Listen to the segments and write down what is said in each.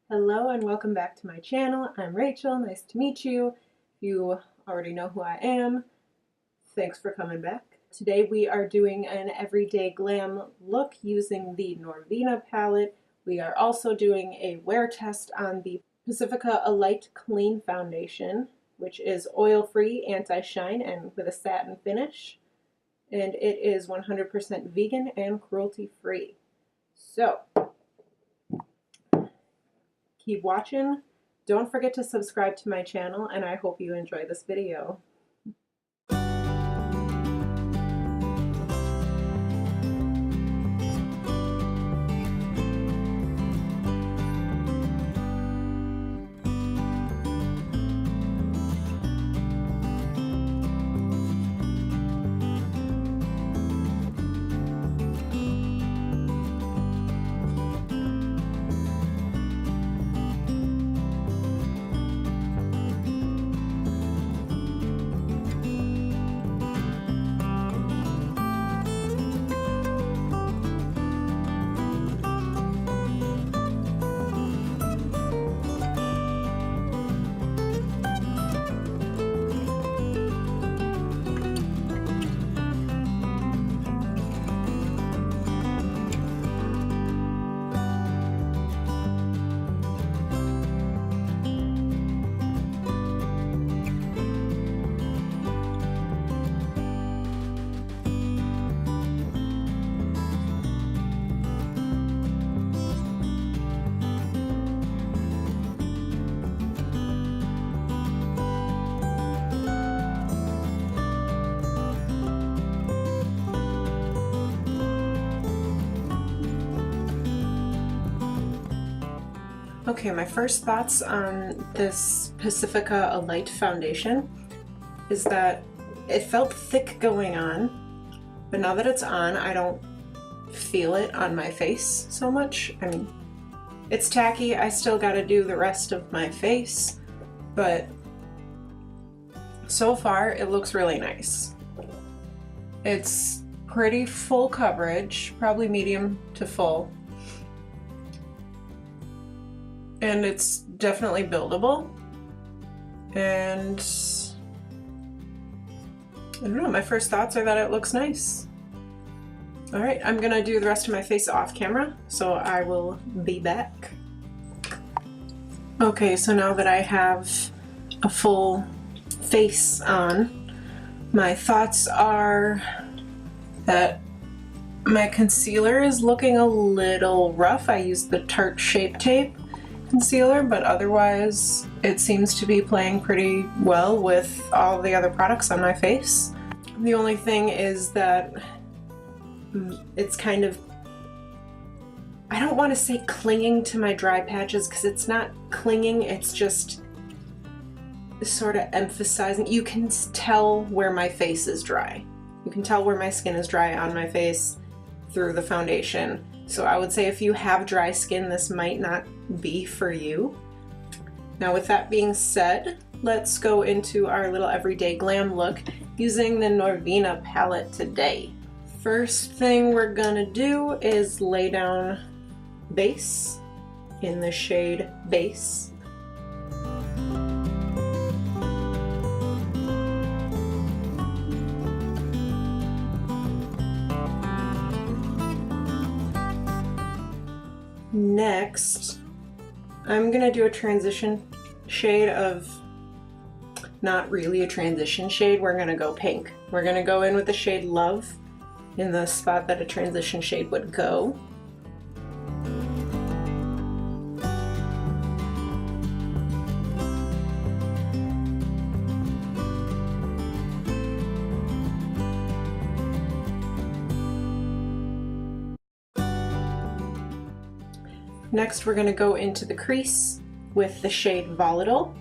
Hello and welcome back to my channel. I'm Rachel. Nice to meet you. If you already know who I am, thanks for coming back. Today we are doing an Everyday Glam look using the Norvina palette. We are also doing a wear test on the Pacifica Alight Clean Foundation, which is oil-free, anti-shine, and with a satin finish. And it is 100% vegan and cruelty-free. So, keep watching. Don't forget to subscribe to my channel, and I hope you enjoy this video. Okay, my first thoughts on this Pacifica Alight foundation is that it felt thick going on, but now that it's on, I don't feel it on my face so much. I mean, it's tacky, I still gotta do the rest of my face, but so far it looks really nice. It's pretty full coverage, probably medium to full. And it's definitely buildable, and I don't know, my first thoughts are that it looks nice. Alright, I'm gonna do the rest of my face off camera, so I will be back. Okay, so now that I have a full face on, my thoughts are that my concealer is looking a little rough. I used the Tarte Shape Tape concealer, but otherwise it seems to be playing pretty well with all the other products on my face. The only thing is that it's kind of, I don't want to say clinging to my dry patches because it's not clinging, it's just sort of emphasizing. You can tell where my face is dry. You can tell where my skin is dry on my face through the foundation. So I would say if you have dry skin, this might not be for you. Now with that being said, let's go into our little Everyday Glam look using the Norvina palette today. First thing we're gonna do is lay down base in the shade Base. Next, I'm gonna do a transition shade of, not really a transition shade, we're gonna go pink. We're gonna go in with the shade Love in the spot that a transition shade would go. Next, we're going to go into the crease with the shade Volatile.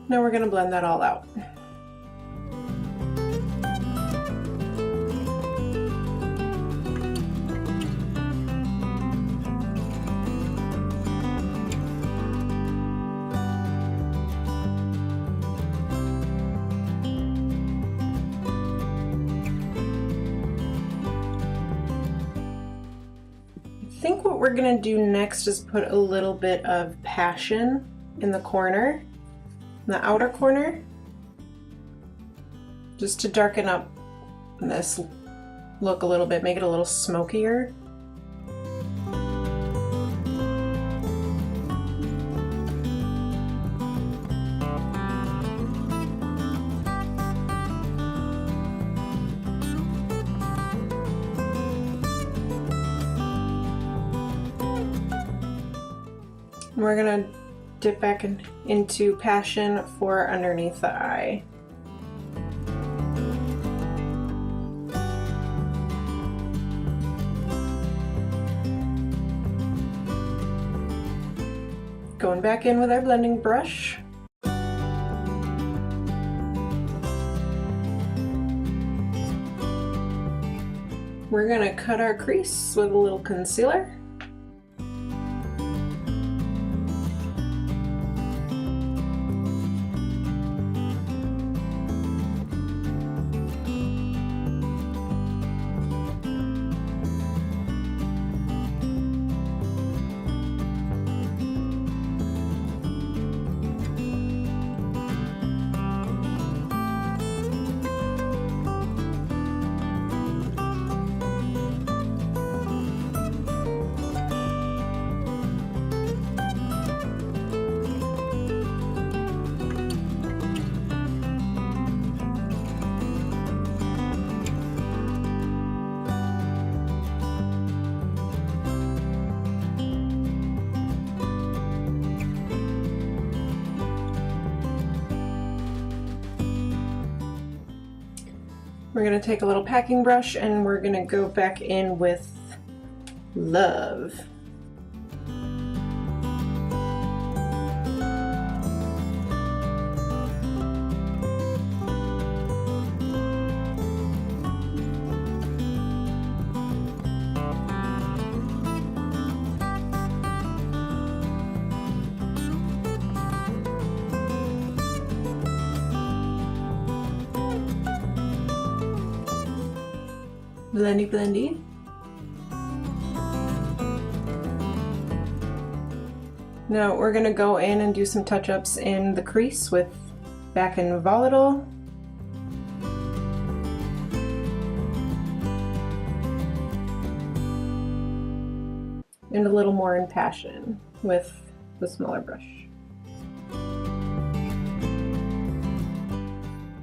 Now we're going to blend that all out. I think what we're going to do next is put a little bit of Passion in the corner, in the outer corner, just to darken up this look a little bit, make it a little smokier. We're gonna dip back into Passion for underneath the eye. Going back in with our blending brush. We're gonna cut our crease with a little concealer. We're going to take a little packing brush and we're going to go back in with Love. Blendy blendy. Now we're going to go in and do some touch-ups in the crease with back in Volatile. And a little more in Passion with the smaller brush.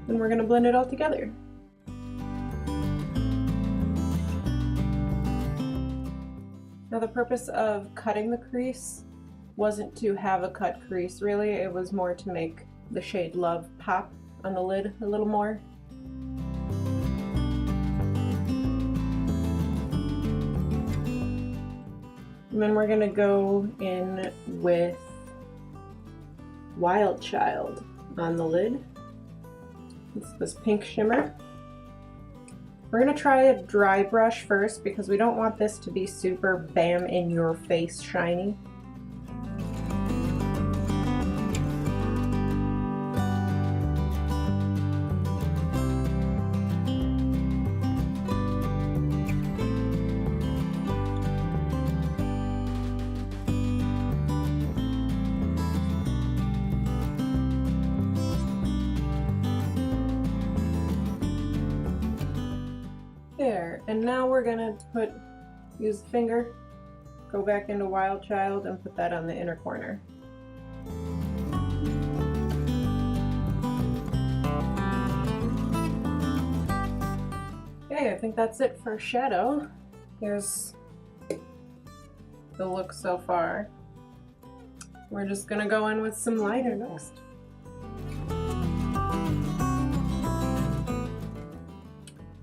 And we're going to blend it all together. Now the purpose of cutting the crease wasn't to have a cut crease really, it was more to make the shade Love pop on the lid a little more. And then we're gonna go in with Wild Child on the lid. It's this pink shimmer. We're going to try a dry brush first because we don't want this to be super bam in your face shiny. There, and now we're gonna use the finger, go back into Wild Child and put that on the inner corner. Okay, I think that's it for shadow. Here's the look so far. We're just gonna go in with some liner next.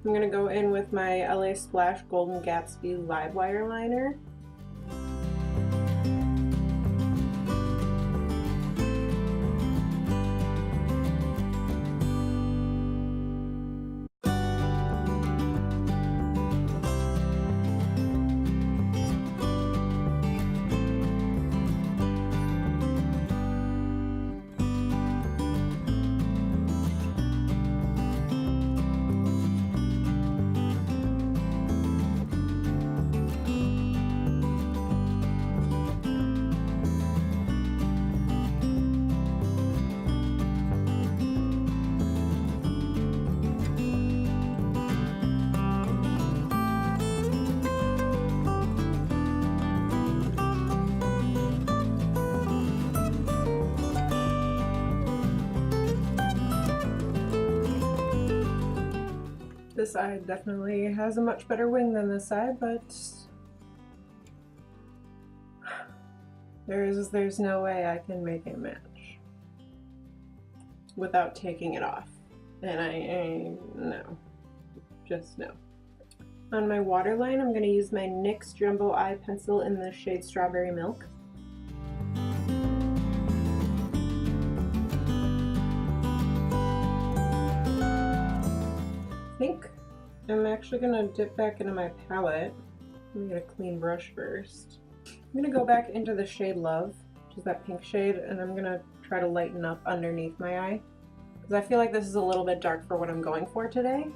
I'm going to go in with my LA Splash Golden Gatsby Livewire liner. This eye definitely has a much better wing than this eye, but there's no way I can make it match without taking it off. And no, just no. On my waterline, I'm going to use my NYX Jumbo Eye Pencil in the shade Strawberry Milk. I think I'm actually going to dip back into my palette. Let me get a clean brush first. I'm going to go back into the shade Love, which is that pink shade, and I'm going to try to lighten up underneath my eye, because I feel like this is a little bit dark for what I'm going for today.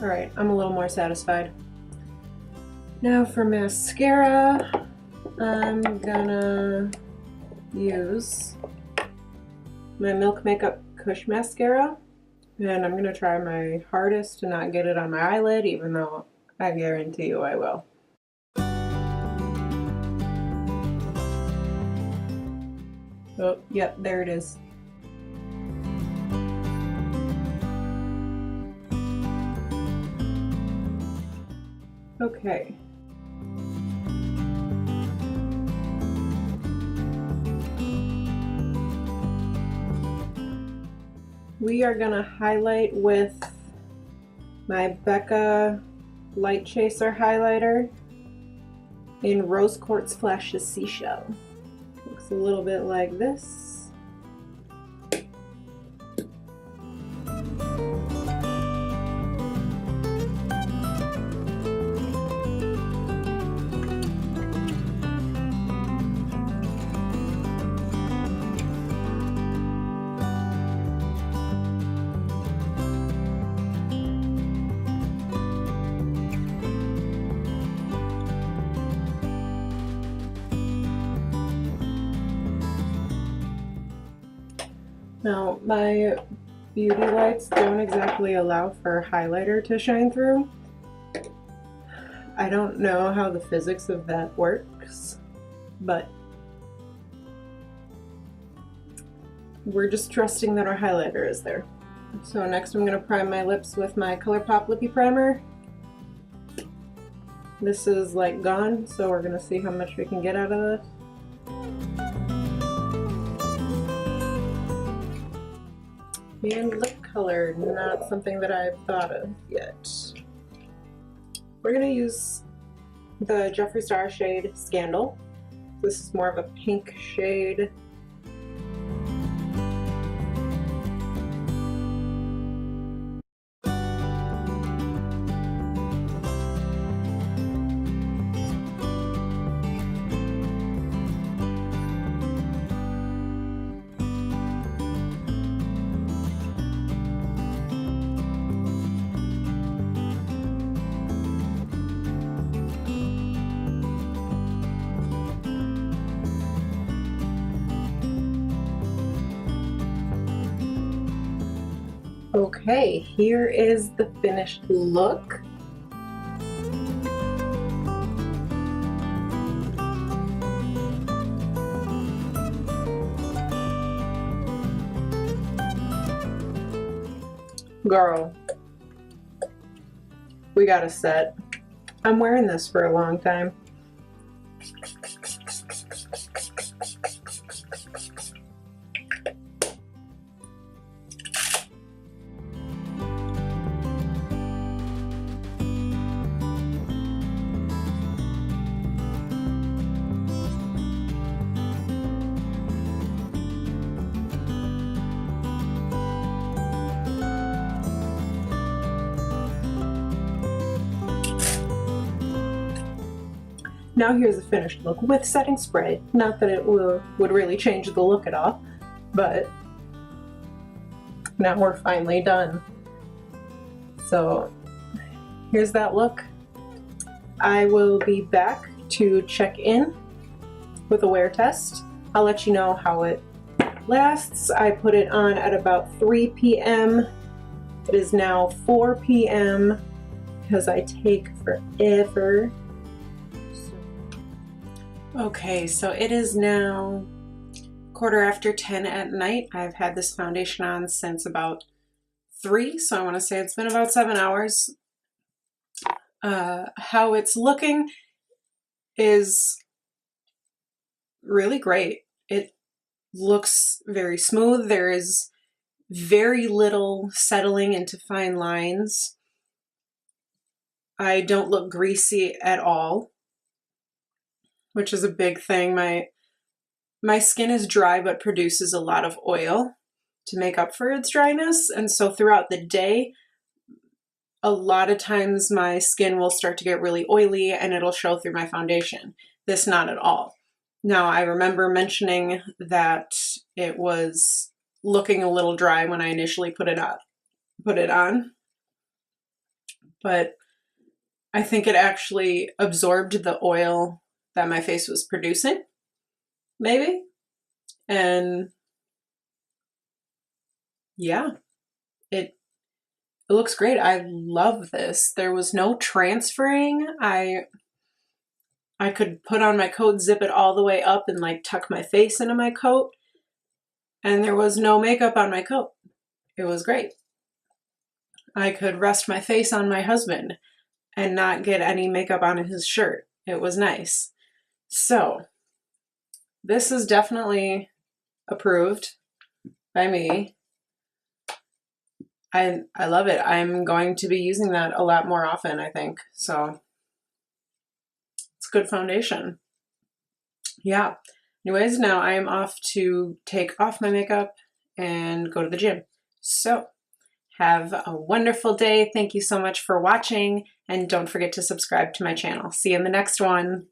Alright, I'm a little more satisfied. Now for mascara, I'm gonna use my Milk Makeup Kush mascara, and I'm gonna try my hardest to not get it on my eyelid, even though I guarantee you I will. Oh, yep, there it is. Okay. We are gonna highlight with my Becca Lightchaser highlighter in Rose Quartz Flashes Seashell. Looks a little bit like this. Now, my beauty lights don't exactly allow for highlighter to shine through. I don't know how the physics of that works, but we're just trusting that our highlighter is there. So next I'm going to prime my lips with my Colourpop Lippie Primer. This is like gone, so we're going to see how much we can get out of this. And lip color, not something that I've thought of yet. We're going to use the Jeffree Star shade Scandal. This is more of a pink shade. Okay, here is the finished look. Girl, we got a set. I'm wearing this for a long time. Now here's the finished look with setting spray. Not that it would really change the look at all, but now we're finally done. So here's that look. I will be back to check in with a wear test. I'll let you know how it lasts. I put it on at about 3 p.m. It is now 4 p.m. because I take forever. Okay, so it is now 10:15 at night. I've had this foundation on since about 3, so I want to say it's been about 7 hours. How it's looking is really great. It looks very smooth. There is very little settling into fine lines. I don't look greasy at all, which is a big thing. My skin is dry but produces a lot of oil to make up for its dryness, and so throughout the day, a lot of times my skin will start to get really oily and it'll show through my foundation. This not at all. Now, I remember mentioning that it was looking a little dry when I initially put it on, but I think it actually absorbed the oil that my face was producing, maybe. And yeah, it looks great. I love this. There was no transferring. I could put on my coat, zip it all the way up and like tuck my face into my coat, and there was no makeup on my coat. It was great. I could rest my face on my husband and not get any makeup on his shirt. It was nice. So this is definitely approved by me. I love it. I'm going to be using that a lot more often, I think. So it's good foundation. Yeah. Anyways, now I am off to take off my makeup and go to the gym. So have a wonderful day. Thank you so much for watching, and don't forget to subscribe to my channel. See you in the next one.